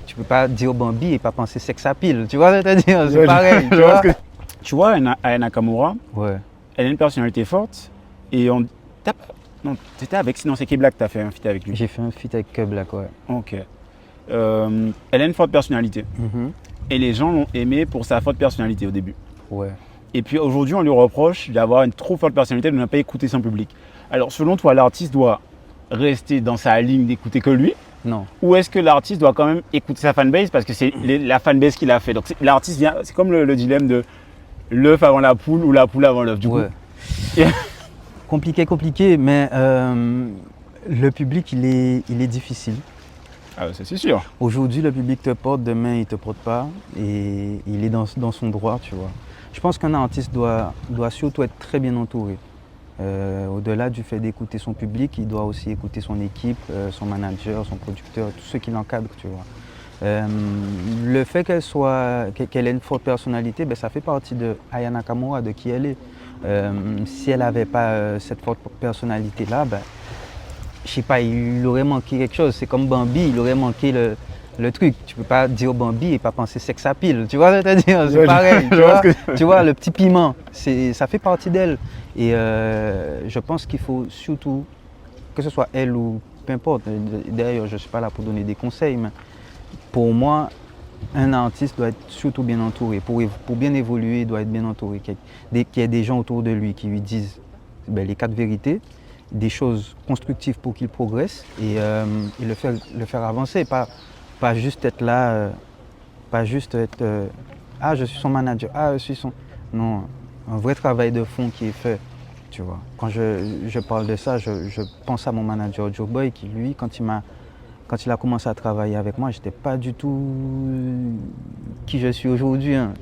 Tu peux pas dire Bambi et pas penser sex appeal. Tu vois ce que je veux dire? C'est Ouais, pareil. je Tu vois vois? Tu vois, Aya Nakamura, Ouais. elle a une personnalité forte et on. Non, t'étais avec. Non, c'est Key Black, t'as fait un feat avec lui. J'ai fait un feat avec Black, ouais. Ok. Elle a une forte personnalité. Mhm. Et les gens l'ont aimée pour sa forte personnalité au début. Ouais. Et puis aujourd'hui, on lui reproche d'avoir une trop forte personnalité, de ne pas écouter son public. Alors, selon toi, l'artiste doit rester dans sa ligne d'écouter que lui, Non. ou est-ce que l'artiste doit quand même écouter sa fanbase parce que c'est la fanbase qu'il a fait. Donc l'artiste vient, c'est comme le dilemme de l'œuf avant la poule ou la poule avant l'œuf. Du Ouais. coup, Compliqué, mais le public, il est difficile. ça c'est sûr. Aujourd'hui, le public te porte, demain, il ne te porte pas. Et il est dans son droit, tu vois. Je pense qu'un artiste doit surtout être très bien entouré. Au-delà du fait d'écouter son public, il doit aussi écouter son équipe, son manager, son producteur, tous ceux qui l'encadrent, tu vois. Le fait qu'elle ait une forte personnalité, ben, ça fait partie de Aya Nakamura, de qui elle est. Si elle n'avait pas cette forte personnalité-là, ben, je sais pas, il aurait manqué quelque chose. C'est comme Bambi, il aurait manqué le truc. Tu peux pas dire Bambi et pas penser sex appeal. Tu vois ce que je veux dire? C'est pareil. Tu vois, le petit piment, ça fait partie d'elle. Et je pense qu'il faut surtout, que ce soit elle ou peu importe, d'ailleurs je ne suis pas là pour donner des conseils, mais pour moi, un artiste doit être surtout bien entouré. Pour bien évoluer, il doit être bien entouré. Qu'il y ait des gens autour de lui qui lui disent ben, les quatre vérités, des choses constructives pour qu'il progresse et le faire avancer. Pas juste être là, pas juste être ah, je suis son manager, ah, je suis son. Non, un vrai travail de fond qui est fait. Tu vois. Quand je parle de ça, je pense à mon manager Joe Boy qui, lui, quand il a commencé à travailler avec moi, je n'étais pas du tout qui je suis aujourd'hui. Hein.